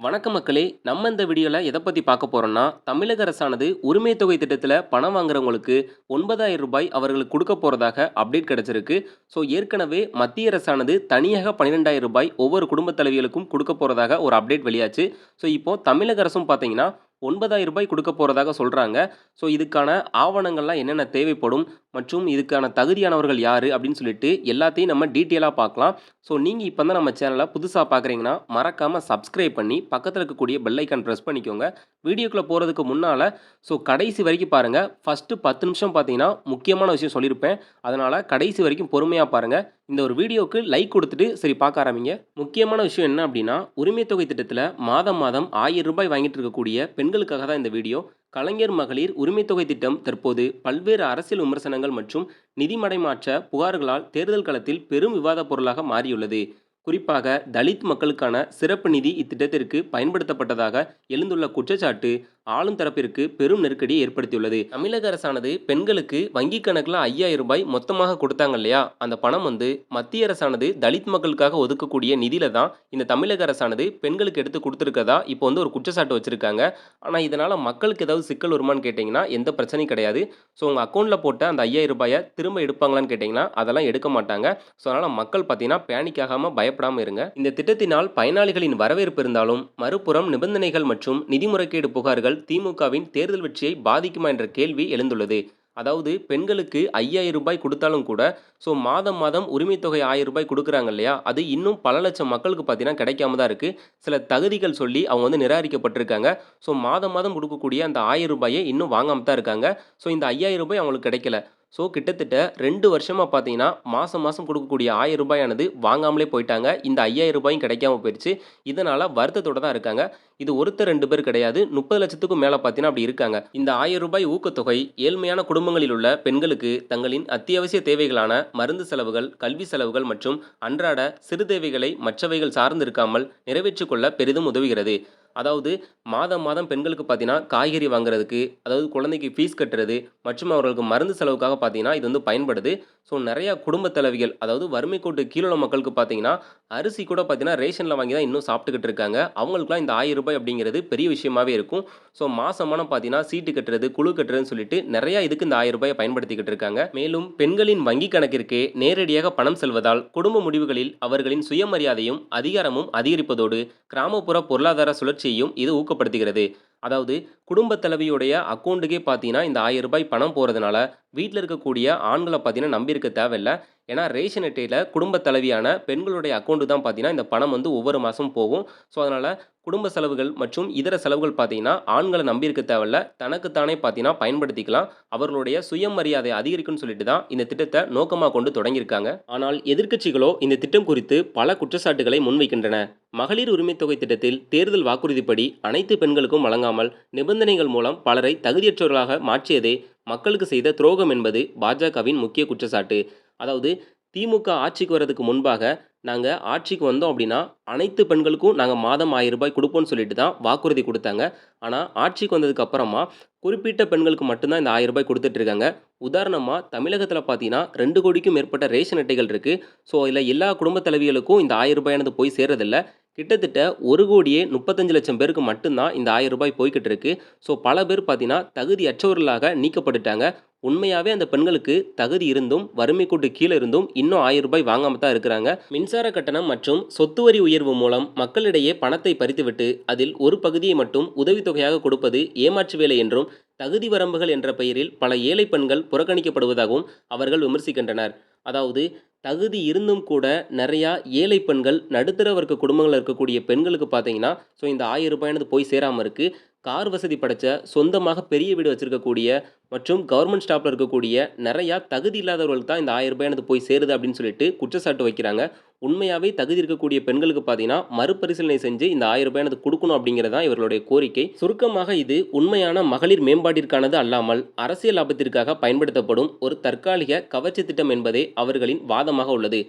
வணக்கம் மக்களே! நம்ம இந்த வீடியோல எத பத்தி பார்க்க போறோம்னா, தமிழக அரசானது உரிமை தொகை திட்டத்தில பணம் வாங்குறவங்களுக்கு ரூ. 9,000 அவர்களுக்கு குடுக்க போறதாக அப்டேட் கிடைச்சிருக்கு. ஏற்கனவே மத்திய அரசானது தனியாக ரூ. 12,000 ஒவ்வொரு குடும்பத் தலைவிகளுக்கும் குடுக்க போறதாக ஒரு அப்டேட் வெளியாச்சு. இப்போ தமிழக அரசும் பார்த்தீங்கன்னா, ரூ. 9,000 குடுக்க போறதாக சொல்றாங்க. இதுக்கான ஆவணங்கள்லாம் என்னென்ன தேவைப்படும் மற்றும் இதுக்கான தகுதியானவர்கள் யாரு அப்படின்னு சொல்லிட்டு எல்லாத்தையும் நம்ம டீட்டெயிலா பார்க்கலாம். நீங்க இப்ப தான் நம்ம சேனல புதுசா பார்க்குறீங்கன்னா, மறக்காம சப்ஸ்கிரைப் பண்ணி பக்கத்துல இருக்கக்கூடிய பெல் ஐகான் பிரஸ் பண்ணிக்கோங்க. வீடியோக்குள்ள போறதுக்கு முன்னால கடைசி வரைக்கும் பாருங்க. ஃபர்ஸ்ட் 10 நிமிஷம் பார்த்தீங்கன்னா, முக்கியமான விஷயம் சொல்லியிருப்பேன். அதனால கடைசி வரைக்கும் பொறுமையா பாருங்க. இந்த ஒரு வீடியோவுக்கு லைக் குடுத்துட்டு சரி பார்க்க ஆரம்பிங்க. முக்கியமான விஷயம் என்ன அப்படின்னா, உரிமை தொகை திட்டத்தில மாதம் மாதம் ரூ. 1000 வாங்கிட்டு இருக்கக்கூடிய பெண்களுக்காக தான் இந்த வீடியோ. கலைஞர் மகளிர் உரிமை தொகை திட்டம் தற்போது பல்வேறு அரசியல் விமர்சனங்கள் மற்றும் நிதி மடைமாற்ற புகார்களால் தேர்தல் களத்தில் பெரும் விவாதப் பொருளாக மாறியுள்ளது. குறிப்பாக தலித் மக்களுக்கான சிறப்பு நிதி இத்திட்டத்திற்கு பயன்படுத்தப்பட்டதாக எழுந்துள்ள குற்றச்சாட்டு ஆளும் தரப்பிற்கு பெரும் நெருக்கடியை ஏற்படுத்தியுள்ளது. தமிழக அரசானது பெண்களுக்கு வங்கி கணக்கில் ரூ. 5,000 மொத்தமாக கொடுத்தாங்க இல்லையா, அந்த பணம் மத்திய அரசானது தலித் மக்களுக்காக ஒதுக்கக்கூடிய நிதியில தான் இந்த தமிழக அரசானது பெண்களுக்கு எடுத்து கொடுத்துருக்கதா இப்போ ஒரு குற்றச்சாட்டு வச்சிருக்காங்க. ஆனால் இதனால மக்களுக்கு ஏதாவது சிக்கல் வருமான்னு கேட்டிங்கன்னா எந்த பிரச்சனையும் கிடையாது. உங்கள் அக்கௌண்ட்டில் போட்ட அந்த ரூ. 5,000 திரும்ப எடுப்பாங்களான்னு கேட்டிங்கன்னா அதெல்லாம் எடுக்க மாட்டாங்க. அதனால் மக்கள் பார்த்தீங்கன்னா பேனிக் ஆகாமல் பயப்படாமல் இருங்க. இந்த திட்டத்தினால் பயனாளிகளின் வரவேற்பு இருந்தாலும் மறுபுறம் நிபந்தனைகள் மற்றும் நிதி முறைகேடு புகார்கள் திமுகவின் தேர்தல் வெற்றியை பாதிக்குமா என்ற கேள்வி எழுந்துள்ளது. அதாவது பெண்களுக்கு ரூ. 5,000 கொடுத்தாலும் கூட மாதம் மாதம் உரிமை தொகை ரூ. 1,000 கொடுக்குறாங்க இல்லையா, அது இன்னும் பல லட்சம் மக்களுக்கு பார்த்தீங்கன்னா கிடைக்காம தான் இருக்குது. சில தகுதிகள் சொல்லி அவங்க நிராகரிக்கப்பட்டிருக்காங்க. மாதம் மாதம் கொடுக்கக்கூடிய அந்த ரூ. 1,000 இன்னும் வாங்காம தான் இருக்காங்க. இந்த ரூ. 5,000 அவங்களுக்கு கிடைக்கல. கிட்டத்தட்ட 2 வருஷமா பார்த்தீங்கன்னா, மாசம் மாசம் கொடுக்கக்கூடிய ரூ. 1,000 வாங்காமலே போயிட்டாங்க. இந்த ரூ. 5,000 கிடைக்காம போயிருச்சு. இதனால வருத்தத்தோட தான் இருக்காங்க. இது ஒருத்தர் 2 பேர் கிடையாது. 30 லட்சத்துக்கும் மேல பார்த்தீங்கன்னா அப்படி இருக்காங்க. இந்த ரூ. 1,000 ஊக்கத்தொகை ஏழ்மையான குடும்பங்களில் உள்ள பெண்களுக்கு தங்களின் அத்தியாவசிய தேவைகளான மருந்து செலவுகள், கல்வி செலவுகள் மற்றும் அன்றாட சிறு தேவைகளை மற்றவைகள் சார்ந்து இருக்காமல் நிறைவேற்றிக் கொள்ள பெரிதும் உதவுகிறது. அதாவது மாதம் மாதம் பெண்களுக்கு பார்த்தீங்கன்னா காய்கறி வாங்குறதுக்கு, அதாவது குழந்தைக்கு ஃபீஸ் கட்டுறது மற்றும் அவர்களுக்கு மருந்து செலவுக்காக பார்த்தீங்கன்னா இது பயன்படுது. நிறையா குடும்ப தலைவிகள், அதாவது வறுமை கோட்டு கீழ உள்ள மக்களுக்கு பார்த்தீங்கன்னா அரிசி கூட பார்த்தீங்கன்னா ரேஷனில் வாங்கி தான் இன்னும் சாப்பிட்டுக்கிட்டு இருக்காங்க. அவங்களுக்குலாம் இந்த ரூ. 1,000 அப்படிங்கிறது பெரிய விஷயமாவே இருக்கும். மாசமான பார்த்தீங்கன்னா சீட்டு கட்டுறது, குழு கட்டுறதுன்னு சொல்லிட்டு நிறையா இதுக்கு இந்த ரூ. 1,000 பயன்படுத்திக்கிட்டு இருக்காங்க. மேலும் பெண்களின் வங்கி கணக்கிற்கு நேரடியாக பணம் செல்வதால் குடும்ப முடிவுகளில் அவர்களின் சுயமரியாதையும் அதிகாரமும் அதிகரிப்பதோடு கிராமப்புற பொருளாதார சுழற்சியையும் இது ஊக்கப்படுத்துகிறது. அதாவது குடும்ப தலைவியுடைய அக்கௌண்ட்டுக்கே பார்த்தீங்கன்னா இந்த ரூ. 1,000 பணம் போகிறதுனால வீட்டில் இருக்கக்கூடிய ஆண்களை பார்த்தீங்கன்னா நம்பி இருக்க தேவையில்லை. ஏன்னா ரேஷன் அட்டையில் குடும்ப தலைவியான பெண்களுடைய அக்கௌண்ட்டு தான் பார்த்தீங்கன்னா இந்த பணம் ஒவ்வொரு மாதம் போகும். அதனால் குடும்ப செலவுகள் மற்றும் இதர செலவுகள் பார்த்தீங்கன்னா ஆண்களை நம்பி இருக்க தேவையில்ல, தனக்குத்தானே பார்த்தீங்கன்னா பயன்படுத்திக்கலாம். அவர்களுடைய சுயமரியாதை அதிகரிக்கும்னு சொல்லிட்டு தான் இந்த திட்டத்தை நோக்கமாக கொண்டு தொடங்கியிருக்காங்க. ஆனால் எதிர்க்கட்சிகளோ இந்த திட்டம் குறித்து பல குற்றச்சாட்டுகளை முன்வைக்கின்றன. மகளிர் உரிமை தொகை திட்டத்தில் தேர்தல் வாக்குறுதிப்படி அனைத்து பெண்களுக்கும் வழங்காமல் நிபந்தனைகள் மூலம் பலரை தகுதியற்றவர்களாக மாற்றியதே மக்களுக்கு செய்த துரோகம் என்பது பாஜகவின் முக்கிய குற்றச்சாட்டு. அதாவது திமுக ஆட்சிக்கு வர்றதுக்கு முன்பாக நாங்கள் ஆட்சிக்கு வந்தோம் அப்படின்னா அனைத்து பெண்களுக்கும் நாங்கள் மாதம் ரூ. 1,000 கொடுப்போம்னு சொல்லிட்டு தான் வாக்குறுதி கொடுத்தாங்க. ஆனால் ஆட்சிக்கு வந்ததுக்கு அப்புறமா குறிப்பிட்ட பெண்களுக்கு மட்டும்தான் இந்த ரூ. 1,000 கொடுத்துட்டு இருக்காங்க. உதாரணமாக தமிழகத்தில் பார்த்தீங்கன்னா 2 கோடிக்கும் மேற்பட்ட ரேஷன் அட்டைகள் இருக்குது. இதில் எல்லா குடும்ப தலைவிகளுக்கும் இந்த ரூ. 1,000 போய் சேரதில்லை. கிட்டத்தட்ட 1,35,00,000 பேருக்கு மட்டும்தான் இந்த ரூ. 1,000 போய்கிட்டு இருக்கு. பல பேர் பார்த்தீங்கன்னா தகுதியற்றவர்களாக நீக்கப்பட்டுட்டாங்க. உண்மையாகவே அந்த பெண்களுக்கு தகுதி இருந்தும் வறுமை கோட்டு கீழே இருந்தும் இன்னும் ரூ. 1,000 வாங்காம தான் இருக்கிறாங்க. மின்சார கட்டணம் மற்றும் சொத்து வரி உயர்வு மூலம் மக்களிடையே பணத்தை பறித்துவிட்டு அதில் ஒரு பகுதியை மட்டும் உதவித்தொகையாக கொடுப்பது ஏமாற்று வேலை என்றும், தகுதி வரம்புகள் என்ற பெயரில் பல ஏழை பெண்கள் புறக்கணிக்கப்படுவதாகவும் அவர்கள் விமர்சிக்கின்றனர். அதாவது தகுதி இருந்தும் கூட நிறையா ஏழை பெண்கள், நடுத்தர வர்க்க குடும்பங்களில் இருக்கக்கூடிய பெண்களுக்கு பார்த்தீங்கன்னா இந்த ரூ. 1,000 போய் சேராமல் இருக்குது. கார் வசதி படைச்ச, சொந்தமாக பெரிய வீடு வச்சிருக்கக்கூடிய மற்றும் கவர்மெண்ட் ஸ்டாஃப்ல இருக்கக்கூடிய நிறையா தகுதி இல்லாதவர்களுக்கு தான் இந்த ரூ. 1,000 போய் சேருது அப்படின்னு சொல்லிட்டு குற்றச்சாட்டு வைக்கிறாங்க. உண்மையாகவே தகுதி இருக்கக்கூடிய பெண்களுக்கு பார்த்தீங்கன்னா மறுபரிசீலனை செஞ்சு இந்த ரூ. 1,000 கொடுக்கணும் அப்படிங்கிறது தான் இவர்களுடைய கோரிக்கை. சுருக்கமாக இது உண்மையான மகளிர் மேம்பாட்டிற்கானது அல்லாமல் அரசியல் லாபத்திற்காக பயன்படுத்தப்படும் ஒரு தற்காலிக கவர்ச்சி திட்டம் என்பதே அவர்களின் வாதமாக உள்ளது.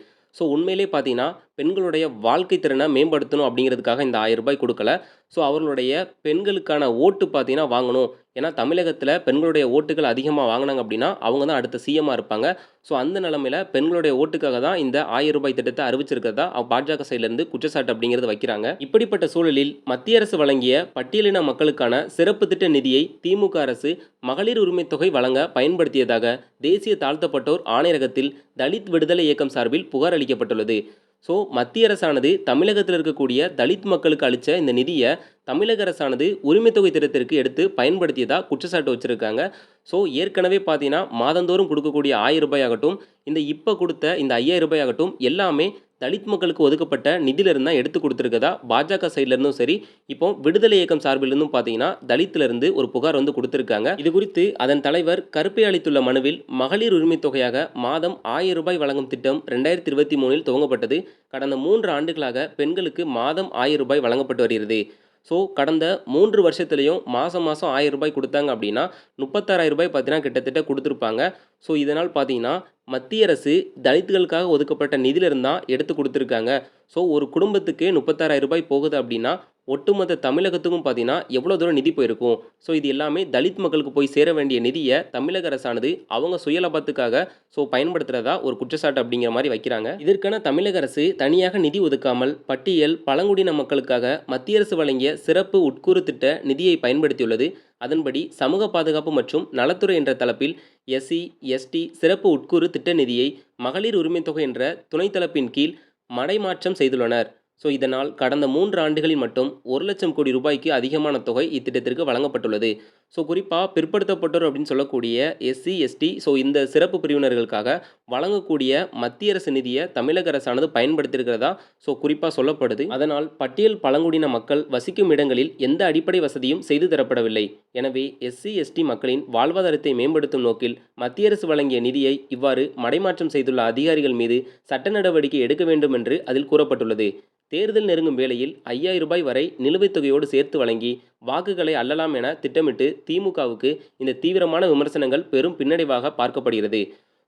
உண்மையிலே பார்த்தீங்கன்னா பெண்களுடைய வாழ்க்கை திறனை மேம்படுத்தணும் அப்படிங்கிறதுக்காக இந்த ரூ. 1000 கொடுக்கல. ஸோ அவர்களுடைய பெண்களுக்கான ஓட்டு பார்த்தீங்கன்னா வாங்கணும். ஏன்னா தமிழகத்தில பெண்களுடைய ஓட்டுகள் அதிகமா வாங்குனாங்க அப்படின்னா, அவங்க தான் அடுத்த சிஎம்மா இருப்பாங்க. ஸோ அந்த நிலைமையில பெண்களுடைய ஓட்டுக்காக தான் இந்த ரூ. 1000 திட்டத்த அறிவிச்சிருக்கிறதா பாஜக சைட்லேருந்து குற்றச்சாட்டு அப்படிங்கிறது வைக்கிறாங்க. இப்படிப்பட்ட சூழலில் மத்திய அரசு வழங்கிய பட்டியலின மக்களுக்கான சிறப்பு திட்ட நிதியை திமுக அரசு மகளிர் உரிமை தொகை வழங்க பயன்படுத்தியதாக தேசிய தாழ்த்தப்பட்டோர் ஆணையரகத்தில் தலித் விடுதலை இயக்கம் சார்பில் புகார் அளிக்கப்பட்டுள்ளது. ஸோ மத்திய அரசானது தமிழகத்தில் இருக்கக்கூடிய தலித் மக்களுக்கு அளித்த இந்த நிதியை தமிழக அரசானது உரிமை தொகை திட்டத்திற்கு எடுத்து பயன்படுத்தியதாக குற்றச்சாட்டு வச்சுருக்காங்க. ஸோ ஏற்கனவே பார்த்தீங்கன்னா மாதந்தோறும் கொடுக்கக்கூடிய ரூ. 1000 ஆகட்டும், இப்போ கொடுத்த இந்த ரூ. 5000 ஆகட்டும், எல்லாமே தலித் மக்களுக்கு ஒதுக்கப்பட்ட நிதியிலிருந்து தான் எடுத்து கொடுத்துருக்கதா பாஜக சைட்லேருந்தும் சரி, இப்போ விடுதலை இயக்கம் சார்பிலிருந்தும் பார்த்தீங்கன்னா தலித்திலிருந்து ஒரு புகார் வந்து கொடுத்துருக்காங்க. இது குறித்து அதன் தலைவர் கருப்பை அளித்துள்ள மனுவில் மகளிர் உரிமை தொகையாக மாதம் ரூ. 1000 வழங்கும் திட்டம் 2023 துவங்கப்பட்டது. கடந்த 3 ஆண்டுகளாக பெண்களுக்கு மாதம் ரூ. 1000 வழங்கப்பட்டு வருகிறது. ஸோ கடந்த 3 வருஷத்துலேயும் மாதம் மாதம் ரூ. 1000 கொடுத்தாங்க அப்படின்னா ரூ. 36,000 பார்த்தீங்கன்னா கிட்டத்தட்ட கொடுத்துருப்பாங்க. ஸோ இதனால் பார்த்தீங்கன்னா மத்திய அரசு தலித்துகளுக்காக ஒதுக்கப்பட்ட நிதியிலிருந்து தான் எடுத்து கொடுத்துருக்காங்க. ஸோ ஒரு குடும்பத்துக்கு ரூ. 36,000 போகுது அப்படின்னா ஒட்டுமொத்த தமிழகத்துக்கும் பார்த்தீங்கன்னா எவ்வளோ தூரம் நிதி போயிருக்கும். ஸோ இது எல்லாமே தலித் மக்களுக்கு போய் சேர வேண்டிய நிதியை தமிழக அரசானது அவங்க சுயலாபத்துக்காக பயன்படுத்துகிறதா ஒரு குற்றச்சாட்டு அப்படிங்கிற மாதிரி வைக்கிறாங்க. இதற்கான தமிழக அரசு தனியாக நிதி ஒதுக்காமல் பட்டியல் பழங்குடியின மக்களுக்காக மத்திய அரசு வழங்கிய சிறப்பு உட்கூறு திட்ட நிதியை பயன்படுத்தியுள்ளது. அதன்படி சமூக பாதுகாப்பு மற்றும் நலத்துறை என்ற தலைப்பில் எஸ்சி எஸ்டி சிறப்பு உட்கூறு திட்ட நிதியை மகளிர் உரிமை தொகை என்ற துணை தலைப்பின் கீழ் மடைமாற்றம் செய்துள்ளனர். ஸோ இதனால் கடந்த 3 ஆண்டுகளில் மட்டும் 1,00,000 கோடி ரூபாய்க்கு அதிகமான தொகை இத்திட்டத்திற்கு வழங்கப்பட்டுள்ளது. ஸோ குறிப்பாக பிற்படுத்தப்பட்டோர் அப்படின்னு சொல்லக்கூடிய எஸ்சி எஸ்டி இந்த சிறப்பு பிரிவினர்களுக்காக வழங்கக்கூடிய மத்திய அரசு நிதியை தமிழக அரசானது பயன்படுத்தியிருக்கிறதா குறிப்பாக சொல்லப்படுது. அதனால் பட்டியல் பழங்குடியின மக்கள் வசிக்கும் இடங்களில் எந்த அடிப்படை வசதியும் செய்து தரப்படவில்லை. எனவே எஸ்சி எஸ்டி மக்களின் வாழ்வாதாரத்தை மேம்படுத்தும் நோக்கில் மத்திய அரசு வழங்கிய நிதியை இவ்வாறு மடைமாற்றம் செய்துள்ள அதிகாரிகள் மீது சட்ட நடவடிக்கை எடுக்க வேண்டும் என்று அதில் கூறப்பட்டுள்ளது. தேர்தல் நெருங்கும் வேளையில் ரூ. 5,000 வரை நிலுவைத் தொகையோடு சேர்த்து வழங்கி வாக்குகளை அள்ளலாம் என திட்டமிட்டு திமுகவுக்கு இந்த தீவிரமான விமர்சனங்கள் பெரும் பின்னடைவாக பார்க்கப்படுகிறது.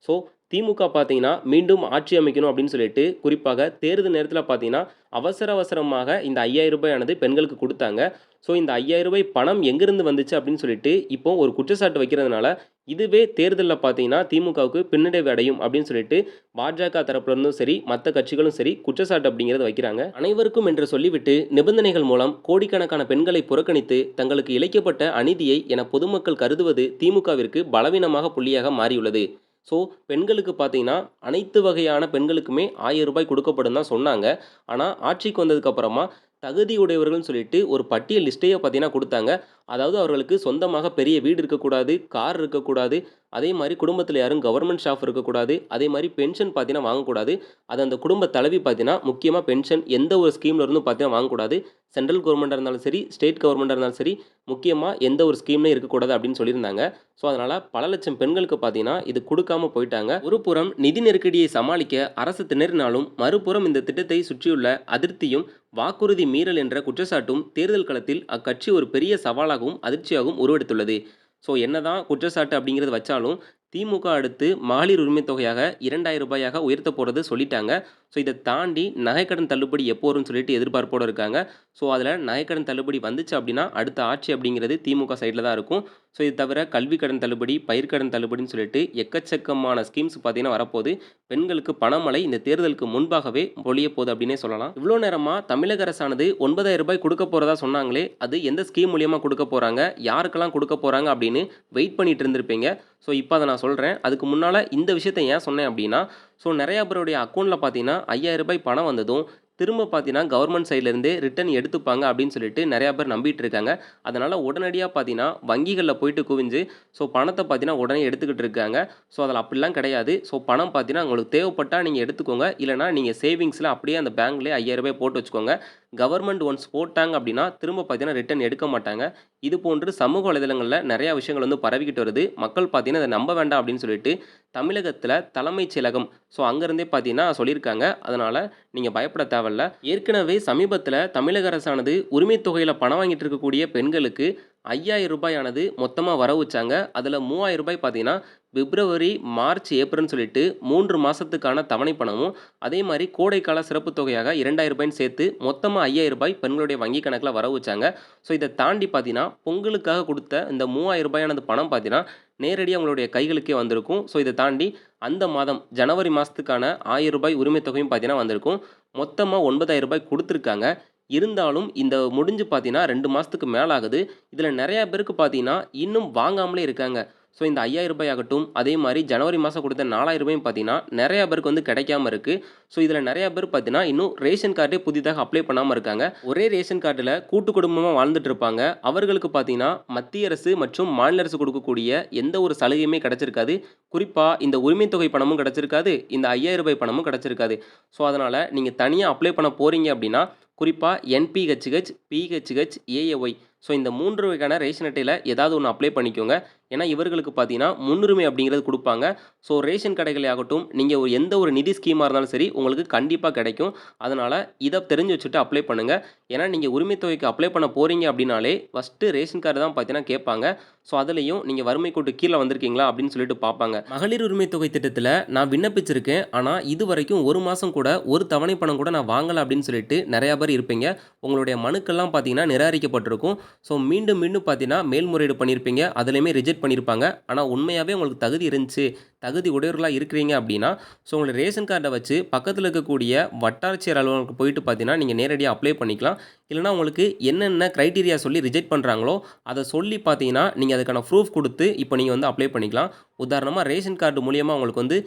ஸோ திமுக பார்த்தீங்கன்னா மீண்டும் ஆட்சி அமைக்கணும் அப்படின்னு சொல்லிட்டு குறிப்பாக தேர்தல் நேரத்தில் பார்த்தீங்கன்னா அவசரமாக இந்த ரூ. 5,000 பெண்களுக்கு கொடுத்தாங்க. ஸோ இந்த ரூ. 5,000 பணம் எங்கேருந்து வந்துச்சு அப்படின்னு சொல்லிட்டு இப்போ ஒரு குற்றச்சாட்டு வைக்கிறதுனால இதுவே தேர்தலில் பார்த்தீங்கன்னா திமுகவுக்கு பின்னடைவு அடையும் அப்படின்னு சொல்லிட்டு பாஜக தரப்புலேருந்தும் சரி மற்ற கட்சிகளும் சரி குற்றச்சாட்டு அப்படிங்கிறத வைக்கிறாங்க. அனைவருக்கும் என்று சொல்லிவிட்டு நிபந்தனைகள் மூலம் கோடிக்கணக்கான பெண்களை புறக்கணித்து தங்களுக்கு இழைக்கப்பட்ட அநீதியை என பொதுமக்கள் கருதுவது திமுகவிற்கு பலவீனமாக புள்ளியாக மாறியுள்ளது. ஸோ பெண்களுக்கு பார்த்தீங்கன்னா அனைத்து வகையான பெண்களுக்குமே ரூ. 1000 கொடுக்கப்படும் தான் சொன்னாங்க. ஆனால் ஆட்சிக்கு வந்ததுக்கப்புறமா தகுதி உடையவர்கள்னு சொல்லிட்டு ஒரு பட்டியல் லிஸ்ட்டையே பார்த்தீங்கன்னா கொடுத்தாங்க. அதாவது அவர்களுக்கு சொந்தமாக பெரிய வீடு இருக்கக்கூடாது, கார் இருக்கக்கூடாது, அதே மாதிரி குடும்பத்தில் யாரும் கவர்மெண்ட் ஸ்டாஃப் இருக்கக்கூடாது, அதே மாதிரி பென்ஷன் பார்த்தீங்கன்னா வாங்கக்கூடாது. அது அந்த குடும்ப தலைவி பார்த்தீங்கன்னா முக்கியமாக பென்ஷன் எந்த ஒரு ஸ்கீமில் இருந்தும் பார்த்தீங்கன்னா வாங்கக்கூடாது. சென்ட்ரல் கவர்மெண்ட்டாக இருந்தாலும் சரி, ஸ்டேட் கவர்மெண்ட்டாக இருந்தாலும் சரி, முக்கியமாக எந்த ஒரு ஸ்கீம்லையும் இருக்கக்கூடாது அப்படின்னு சொல்லியிருந்தாங்க. ஸோ அதனால் பல லட்சம் பெண்களுக்கு பார்த்தீங்கன்னா இது கொடுக்காம போயிட்டாங்க. ஒரு புறம் நிதி நெருக்கடியை சமாளிக்க அரசு திணறினாலும் மறுபுறம் இந்த திட்டத்தை சுற்றியுள்ள அதிருப்தியும் வாக்குறுதி மீறல் என்ற குற்றச்சாட்டும் தேர்தல் களத்தில் அக்கட்சி ஒரு பெரிய சவாலாகவும் அதிர்ச்சியாகவும் உருவெடுத்துள்ளது. ஸோ என்னதான் குற்றச்சாட்டு அப்படிங்கிறது வச்சாலும் திமுக அடுத்து மகளிர் உரிமை தொகையாக ரூ. 2,000 உயர்த்த போகிறது சொல்லிட்டாங்க. ஸோ இதை தாண்டி நகைக்கடன் தள்ளுபடி எப்போ வரும்னு சொல்லிட்டு எதிர்பார்ப்போடு இருக்காங்க. ஸோ அதில் நகைக்கடன் தள்ளுபடி வந்துச்சு அப்படின்னா அடுத்த ஆட்சி அப்படிங்கிறது திமுக சைடில் தான் இருக்கும். ஸோ இது தவிர கல்வி கடன் தள்ளுபடி, பயிர்க்கடன் தள்ளுபடின்னு சொல்லிட்டு எக்கச்சக்கமான ஸ்கீம்ஸ் பார்த்தீங்கன்னா வரப்போகுது. பெண்களுக்கு பணமழை இந்த தேர்தலுக்கு முன்பாகவே பொழிய போகுது அப்படின்னே சொல்லலாம். இவ்வளோ நேரமாக தமிழக அரசானது ரூ. 9,000 கொடுக்க போகிறதா சொன்னாங்களே, அது எந்த ஸ்கீம் மூலியமாக கொடுக்க போகிறாங்க, யாருக்கெல்லாம் கொடுக்க போகிறாங்க அப்படின்னு வெயிட் பண்ணிட்டு இருந்திருப்பீங்க. ஸோ இப்போ அதை நான் சொல்கிறேன். அதுக்கு முன்னால் இந்த விஷயத்தை ஏன் சொன்னேன் அப்படின்னா, நிறையா பேருடைய அக்கௌண்ட்டில் பார்த்தீங்கன்னா ரூ. 5,000 பணம் வந்ததும் திரும்ப பார்த்தீங்கன்னா கவர்மெண்ட் சைட்லேருந்தே ரிட்டர்ன் எடுத்துப்பாங்க அப்படின்னு சொல்லிட்டு நிறையா பேர் நம்பிட்டு இருக்காங்க. அதனால் உடனடியாக பார்த்தீங்கன்னா வங்கிகளில் போயிட்டு குவிஞ்சு பணத்தை பார்த்தீங்கன்னா உடனே எடுத்துக்கிட்டு இருக்காங்க. அதில் அப்படிலாம் கிடையாது. பணம் பார்த்தீங்கன்னா உங்களுக்கு தேவைப்பட்டால் நீங்கள் எடுத்துக்கோங்க, இல்லைனா நீங்கள் சேவிங்ஸில் அப்படியே அந்த பேங்க்லேயே ரூ. 5,000 போட்டு வச்சுக்கோங்க. கவர்மெண்ட் ஒன்ஸ் போட்டாங்க அப்படின்னா திரும்ப பார்த்தீங்கன்னா ரிட்டர்ன் எடுக்க மாட்டாங்க. இது போன்று சமூக வலைதளங்களில் நிறையா விஷயங்கள் பரவிக்கிட்டு வருது. மக்கள் பார்த்தீங்கன்னா அதை நம்ப வேண்டாம் அப்படின்னு சொல்லிட்டு தமிழகத்தில் தலைமைச் செயலகம் அங்கேருந்தே பார்த்தீங்கன்னா சொல்லியிருக்காங்க. அதனால் நீங்கள் பயப்பட தேவையில்ல. ஏற்கனவே சமீபத்தில் தமிழக அரசானது உரிமை தொகையில் பணம் வாங்கிட்டு இருக்கக்கூடிய பெண்களுக்கு ரூ. 5,000 மொத்தமாக வர வச்சாங்க. அதில் ரூ. 3,000 பார்த்தீங்கன்னா பிப்ரவரி, மார்ச், ஏப்ரல்னு சொல்லிட்டு 3 மாசத்துக்கான தவணை பணமும், அதே மாரி கோடைக்கால சிறப்பு தொகையாக ரூ. 2000 சேர்த்து மொத்தமா ரூ. 5000 பெண்களுடைய வங்கி கணக்குல வரவு வச்சாங்க. ஸோ இத தாண்டி பார்த்தீங்கன்னா, பொங்கலுக்காக குடுத்த இந்த ரூ. 3000 பணம் பார்த்தீங்கன்னா, நேரடியா உங்களுடைய கைகளுக்கே வந்திருக்கும். ஸோ இத தாண்டி அந்த மாதம் ஜனவரி மாசத்துக்கான ரூ. 1000 உரிமை தொகையும் பார்த்தீங்கன்னா வந்திருக்கும். மொத்தமா ரூ. 9000 குடுத்துருக்காங்க. இருந்தாலும் இந்த முடிஞ்சு பார்த்தீங்கன்னா 2 மாசத்துக்கு மேல ஆகுது. இதுல நெறைய பேருக்கு பார்த்தீங்கன்னா, இன்னும் வாங்காமலே இருக்காங்க. ஸோ இந்த ரூ. 5000 ஆகட்டும், அதே மாரி ஜனவரி மாசம் குடுத்த ரூ. 4000 பார்த்தீங்கன்னா, நெறைய பேருக்கு வந்து கிடைக்காம இருக்கு. ஸோ இதுல நெறைய பேர் பார்த்தீங்கன்னா, இன்னும் ரேஷன் கார்டே புதிதாக அப்ளை பண்ணாம இருக்காங்க. ஒரே ரேஷன் கார்டுல கூட்டு குடும்பமா வாழ்ந்துட்டு இருப்பாங்க. அவர்களுக்கு பார்த்தீங்கன்னா, மத்திய அரசு மற்றும் மாநில அரசு குடுக்கக்கூடிய எந்த ஒரு சலுகையுமே கிடைச்சிருக்காது. குறிப்பா இந்த உரிமை தொகை பணமும் கிடைச்சிருக்காது. இந்த ரூ. 5000 பணமும் கிடைச்சிருக்காது. ஸோ அதனால நீங்க தனியா அப்ளை பண்ண போறீங்க அப்டின்னா, குறிப்பா என்பிஹெச்ஹெச், பிஹெச்ஹெச், ஏஏஒய் ஸோ இந்த 3 வகையான ரேஷன் அட்டையில ஏதாவது ஒண்ணு அப்ளை பண்ணிக்கோங்க. ஏன்னா, இவர்களுக்கு பார்த்தீங்கன்னா, முன்னுரிமை அப்படிங்கிறது குடுப்பாங்க. ஸோ ரேஷன் கடைகளே ஆகட்டும், நீங்க எந்த ஒரு நிதி ஸ்கீமா இருந்தாலும் சரி, உங்களுக்கு கண்டிப்பா கிடைக்கும். அதனால இத தெரிஞ்சு வச்சுட்டு அப்ளை பண்ணுங்க. ஏன்னா, நீங்க உரிமை தொகைக்கு அப்ளை பண்ண போறீங்க அப்படின்னாலே, ஃபர்ஸ்ட்டு ரேஷன் கார்டு தான் பார்த்தீங்கன்னா கேட்பாங்க. ஸோ அதுலயும் நீங்க வறுமை கோட்டு கீழ வந்திருக்கீங்களா அப்படின்னு சொல்லிட்டு பார்ப்பாங்க. மகளிர் உரிமை தொகை திட்டத்தில நான் விண்ணப்பிச்சிருக்கேன். ஆனா, இதுவரைக்கும் 1 மாசம் கூட ஒரு தவணை பணம் கூட நான் வாங்கல அப்படின்னு சொல்லிட்டு நெறைய பேர் இருப்பீங்க. உங்களுடைய மனுக்கள்லாம் பார்த்தீங்கன்னா நிராகரிக்கப்பட்டிருக்கும். ஸோ மீண்டும் மீண்டும் பார்த்தீங்கன்னா, மேல்முறையீடு பண்ணியிருப்பீங்க. அதிலயுமே ரிஜெக்ட் பண்ணியிருப்பாங்க. ஆனா உண்மையாவே உங்களுக்கு தகுதி இருந்துச்சு, தகுதி உடையவர்களா இருக்கிறீங்க அப்படின்னா, ஸோ உங்களுடைய ரேஷன் கார்ட வச்சு பக்கத்தில இருக்கக்கூடிய வட்டாட்சியர் அலுவலகத்துக்கு போயிட்டு பார்த்தீங்கன்னா, நீங்க நேரடியா அப்ளை பண்ணிக்கலாம். இல்லன்னா உங்களுக்கு என்னென்ன கிரைட்டீரியா சொல்லி ரிஜெக்ட் பண்றாங்களோ, அத சொல்லி பார்த்தீங்கன்னா, நீங்க அதுக்கான ப்ரூஃப் குடுத்து இப்ப நீங்க வந்து அப்ளை பண்ணிக்கலாம். உதாரணமா ரேஷன் கார்டு மூலியமா உங்களுக்கு வந்து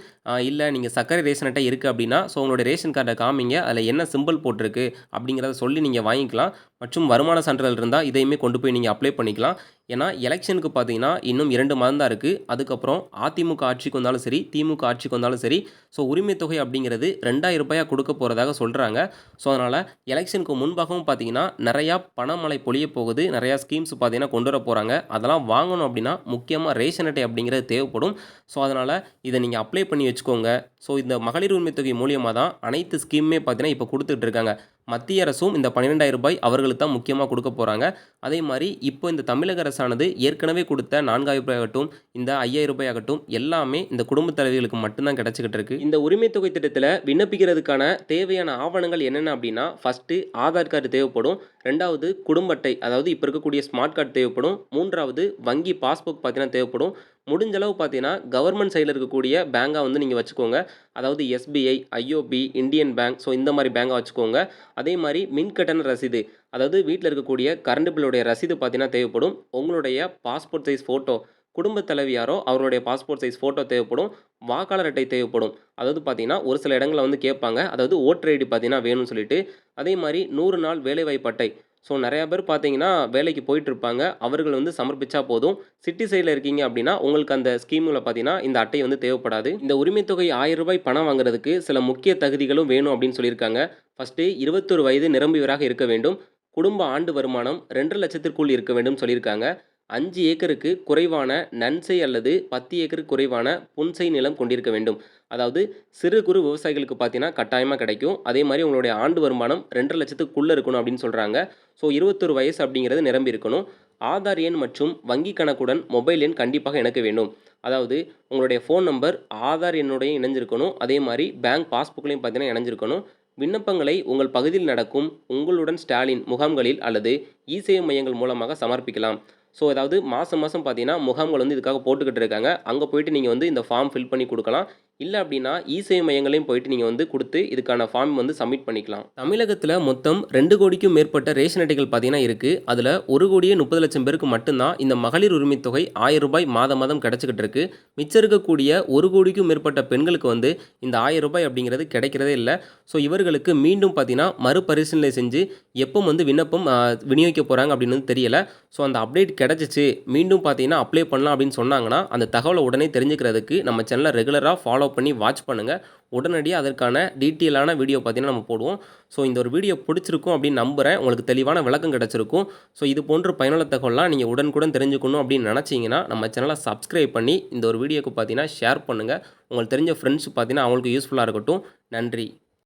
இல்ல நீங்க சர்க்கரை ரேஷன் அட்டை இருக்கு அப்படின்னா, ஸோ உங்களுடைய ரேஷன் கார்ட காமிங்க. அதில என்ன சிம்பல் போட்டிருக்கு அப்படிங்கிறத சொல்லி நீங்க வாங்கிக்கலாம். மற்றும் வருமான சான்றிதழ் இருந்தா இதையுமே கொண்டு போய் நீங்க அப்ளை பண்ணிக்கலாம். ஏன்னா, எலக்ஷனுக்கு பார்த்தீங்கன்னா, இன்னும் 2 மாதம் தான் இருக்கு. அதுக்கப்புறம் அதிமுக ஆட்சிக்கு வந்தாலும் சரி, திமுக ஆட்சிக்கு வந்தாலும் சரி, ஸோ உரிமை தொகை அப்படிங்கிறது ரூ. 2000 குடுக்க போறதாக சொல்றாங்க. ஸோ அதனால எலக்ஷனுக்கு முன்பாகவும் பார்த்தீங்கன்னா, நெறையா பணமழை பொழியப் போகுது. நெறையா ஸ்கீம்ஸ் பார்த்தீங்கன்னா கொண்டு வர போறாங்க. அதெல்லாம் வாங்கணும் அப்படின்னா, முக்கியமா ரேஷன் அட்டை அப்படிங்கிறது தேவைப்படும். ஸோ அதனால இத நீங்க அப்ளை பண்ணி வச்சுக்கோங்க. ஸோ இந்த மகளிர் உரிமை தொகை மூலியமா தான் அனைத்து ஸ்கீமுமே பார்த்தீங்கன்னா, இப்ப குடுத்துட்டு இருக்காங்க. மத்திய அரசும் இந்த ரூ. 12,000 அவர்களுக்கு தான் முக்கியமா குடுக்க போறாங்க. அதே மாரி இப்போ இந்த தமிழக அரசானது ஏற்கனவே குடுத்த ரூ. 4,000 ஆகட்டும், இந்த ரூ. 5,000 ஆகட்டும் எல்லாமே இந்த குடும்பத் தலைவிகளுக்கு மட்டும் தான் கிடைச்சுக்கிட்டு இருக்கு. இந்த உரிமை தொகை திட்டத்தில விண்ணப்பிக்கிறதுக்கான தேவையான ஆவணங்கள் என்னென்ன அப்படின்னா, ஃபர்ஸ்ட்டு ஆதார் கார்டு தேவைப்படும். 2வது குடும்ப அட்டை, அதாவது இப்ப இருக்கக்கூடிய ஸ்மார்ட் கார்டு தேவைப்படும். 3வது வங்கி பாஸ்புக் பார்த்தீங்கன்னா தேவைப்படும். முடிஞ்ச அளவு பார்த்தீங்கன்னா, கவர்மெண்ட் சைடுல இருக்கக்கூடிய பேங்கா வந்து நீங்க வச்சுக்கோங்க. அதாவது SBI, IOB, Indian bank so இந்த மாரி பேங்கா வச்சுக்கோங்க. அதே மாரி மின் கட்டண ரசீது, அதாவது வீட்ல இருக்கக்கூடிய கரண்ட் பில்லுடைய ரசீது பார்த்தீங்கன்னா தேவைப்படும். உங்களுடைய பாஸ்போர்ட் சைஸ் ஃபோட்டோ, குடும்பத் தலைவி யாரோ அவருடைய பாஸ்போர்ட் சைஸ் ஃபோட்டோ தேவைப்படும். வாக்காளர் அட்டை தேவைப்படும். அதாவது பார்த்தீங்கன்னா, ஒரு சில இடங்கள்ல வந்து கேட்பாங்க. அதாவது ஓட்டர் ஐடி பார்த்தீங்கன்னா வேணும்னு சொல்லிட்டு. அதே மாரி 100 நாள் வேலைவாய்ப்பு அட்டை. ஸோ நெறைய பேர் பார்த்தீங்கன்னா, வேலைக்கு போயிட்டுருப்பாங்க. அவர்கள் வந்து சமர்ப்பிச்சா போதும். சிட்டி சைடுல இருக்கீங்க அப்படின்னா, உங்களுக்கு அந்த ஸ்கீம்ல பார்த்தீங்கன்னா, இந்த அட்டை வந்து தேவைப்படாது. இந்த உரிமை தொகை ரூ. 1000 பணம் வாங்குறதுக்கு சில முக்கிய தகுதிகளும் வேணும் அப்படின்னு சொல்லியிருக்காங்க. ஃபர்ஸ்ட்டு 21 வயது நிரம்பியவராக இருக்க வேண்டும். குடும்ப ஆண்டு வருமானம் 2,00,000ற்குள் இருக்க வேண்டும் சொல்லியிருக்காங்க. 5 ஏக்கருக்கு குறைவான நன்செய் அல்லது 10 ஏக்கருக்கு குறைவான புன்செய் நிலம் கொண்டிருக்க வேண்டும். அதாவது சிறு குறு விவசாயிகளுக்கு பார்த்தீங்கன்னா, கட்டாயமா கிடைக்கும். அதே மாரி உங்களுடைய ஆண்டு வருமானம் 2,50,000க்குள்ள இருக்கணும் அப்படின்னு சொல்றாங்க. ஸோ 21 வயசு அப்படிங்கிறது நிரம்பி இருக்கணும். ஆதார் எண் மற்றும் வங்கி கணக்குடன் மொபைல் எண் கண்டிப்பாக இணைக்க வேண்டும். அதாவது உங்களுடைய ஃபோன் நம்பர் ஆதார் எண்ணுடைய இணைஞ்சிருக்கணும். அதே மாரி பேங்க் பாஸ்புக்லயும் பார்த்தீங்கன்னா இணைஞ்சிருக்கணும். விண்ணப்பங்களை உங்கள் பகுதியில் நடக்கும் உங்களுடன் ஸ்டாலின் முகாம்களில் அல்லது இ-சேவை மையங்கள் மூலமாக சமர்ப்பிக்கலாம். ஸோ அதாவது மாசம் மாசம் பார்த்தீங்கன்னா, முகாம்கள் வந்து இதுக்காக போட்டுக்கிட்டு இருக்காங்க. அங்க போயிட்டு நீங்க வந்து இந்த ஃபார்ம் ஃபில் பண்ணி குடுக்கலாம். இல்ல அப்படின்னா, இ-சேவை மையங்களையும் போயிட்டு நீங்க வந்து குடுத்து இதுக்கான ஃபார்ம் வந்து சப்மிட் பண்ணிக்கலாம். தமிழகத்தில மொத்தம் 2,00,00,000க்கும் மேற்பட்ட ரேஷன் அட்டைகள் பார்த்தீங்கன்னா இருக்கு. அதுல 1,30,00,000 பேருக்கு மட்டும் தான் இந்த மகளிர் உரிமை தொகை ரூ. 1000 மாதம் மாதம் கிடைச்சுக்கிட்டு இருக்கு. மிச்சம் இருக்கக்கூடிய 1,00,00,000க்கும் மேற்பட்ட பெண்களுக்கு வந்து இந்த ரூ. 1000 அப்படிங்கிறது கிடைக்கிறதே இல்ல. ஸோ இவர்களுக்கு மீண்டும் பார்த்தீங்கன்னா, மறுபரிசீலனை செஞ்சு எப்போ வந்து விண்ணப்பம் விநியோகிக்க போறாங்க அப்படின்னு வந்து தெரியல. ஸோ அந்த அப்டேட் கிடைச்சிச்சு. மீண்டும் பார்த்தீங்கன்னா, அப்ளை பண்ணலாம் அப்படின்னு சொன்னாங்கன்னா, அந்த தகவல உடனே தெரிஞ்சுக்கிறதுக்கு நம்ம சேனல ரெகுலரா ஃபாலோ பண்ணி வாட்ச் பண்ணுங்க. உடனடியா அதற்கான டீட்டெயிலான வீடியோ பார்த்தீங்கன்னா நம்ம போடுவோம். ஸோ இந்த ஒரு வீடியோ பிடிச்சிருக்கும் அப்படின்னு நம்புறேன். உங்களுக்கு தெளிவான விளக்கம் கிடைச்சிருக்கும். ஸோ இது போன்ற பயனுள்ள தகவல்லாம் நீங்க உடனுக்குடன் தெரிஞ்சுக்கணும் அப்படின்னு நினைச்சீங்கன்னா, நம்ம சேனல சப்ஸ்கிரைப் பண்ணி இந்த ஒரு வீடியோக்கு பார்த்தீங்கன்னா ஷேர் பண்ணுங்க. உங்களுக்கு தெரிஞ்ச ஃப்ரெண்ட்ஸ் பார்த்தீங்கன்னா அவங்களுக்கு யூஸ்ஃபுல்லா இருக்கட்டும். நன்றி.